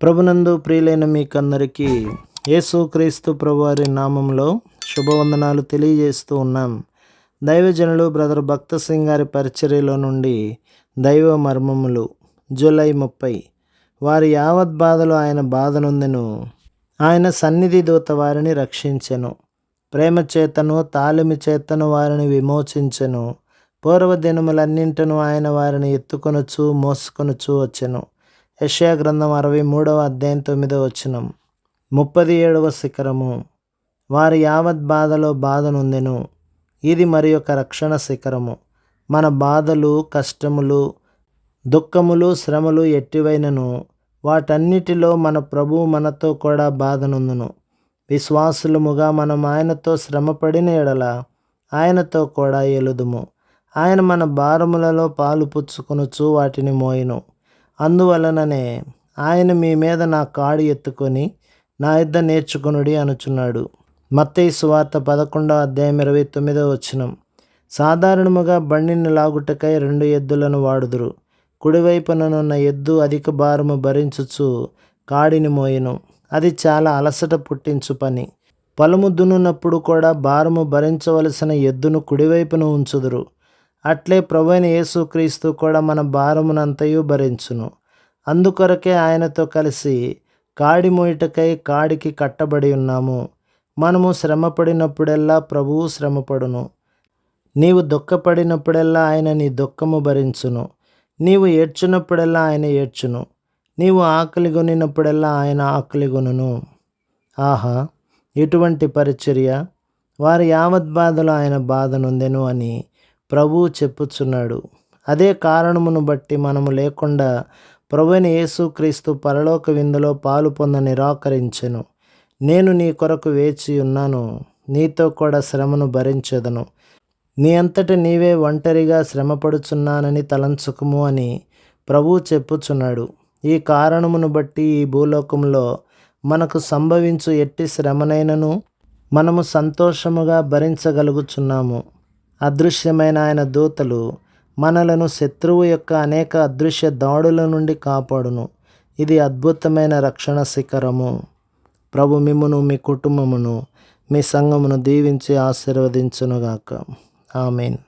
ప్రభునందు ప్రియులైన మీకందరికీ యేసుక్రీస్తు ప్రభువారి నామంలో శుభవందనాలు తెలియజేస్తూ ఉన్నాం. దైవజనులు బ్రదర్ భక్త సింగ్ గారి పరిచర్యలో నుండి దైవ మర్మములు జూలై 30. వారి యావత్ బాధలు ఆయన బాధనొందెను, ఆయన సన్నిధి దూత వారిని రక్షించెను. ప్రేమ చేతను తాళిమి చేతను వారిని విమోచించెను. పూర్వ దినములన్నింటను ఆయన వారిని ఎత్తుకొనుచు మోసుకొనుచు వచ్చెను. యెషయా గ్రంథం 63వ అధ్యాయం 9వ వచనం. 37వ శిఖరము. వారి యావత్ బాధలో బాధనొందెను. ఇది మరి ఒక రక్షణ శిఖరము. మన బాధలు, కష్టములు, దుఃఖములు, శ్రమలు ఎట్టివైనను వాటన్నిటిలో మన ప్రభువు మనతో కూడా బాధనొందును. విశ్వాసులముగా మనం ఆయనతో శ్రమపడిన ఎడల ఆయనతో కూడా ఎలుదుము. ఆయన మన భారములలో పాలు పుచ్చుకొనుచు వాటిని మోయును. అందువలననే ఆయన మీ మీద నా కాడి ఎత్తుకొని నా యొద్ద నేర్చుకొనుడి అనుచున్నాడు. మత్తయి సువార్త 11వ అధ్యాయం 29వ వచనం. సాధారణముగా బండిని లాగుటకై 2 ఎద్దులను వాడుదురు. కుడివైపుననున్న ఎద్దు అధిక భారము భరించుచు కాడిని మోయును. అది చాలా అలసట పుట్టించు పని. పొలము దున్నునప్పుడు కూడా భారము భరించవలసిన ఎద్దును కుడివైపున ఉంచుదురు. అట్లే ప్రభువైన యేసుక్రీస్తు కూడా మన భారమునంతయు భరించును. అందుకొరకే ఆయనతో కలిసి కాడి మోయుటకై కాడికి కట్టబడి ఉన్నాము. మనము శ్రమపడినప్పుడెల్లా ప్రభువు శ్రమపడును. నీవు దుఃఖపడినప్పుడెల్లా ఆయన నీ దుఃఖము భరించును. నీవు ఏడ్చున్నప్పుడెల్లా ఆయన ఏడ్చును. నీవు ఆకలిగొనినప్పుడెల్లా ఆయన ఆకలిగొనును. ఆహా, ఇటువంటి పరిచర్య! వారి యావత్ బాధలు ఆయన బాధనొందెను అని ప్రభువు చెప్పుచున్నాడు. అదే కారణమును బట్టి మనము లేకుండా ప్రభువైన యేసుక్రీస్తు పరలోక విందులో పాలు పొంద నిరాకరించెను. నేను నీ కొరకు వేచి ఉన్నాను, నీతో కూడా శ్రమను భరించెదను, నీ అంతట నీవే ఒంటరిగా శ్రమపడుచున్నానని తలంచుకుము అని ప్రభువు చెప్పుచున్నాడు. ఈ కారణమును బట్టి ఈ భూలోకంలో మనకు సంభవించు ఎట్టి శ్రమనైనను మనము సంతోషముగా భరించగలుగుచున్నాము. అదృశ్యమైన ఆయన దూతలు మనలను శత్రువు యొక్క అనేక అదృశ్య దాడుల నుండి కాపాడును. ఇది అద్భుతమైన రక్షణ శిఖరము. ప్రభు మిమ్మును, మీ కుటుంబమును, మీ సంఘమును దీవించి ఆశీర్వదించునుగాక. ఆమేన్.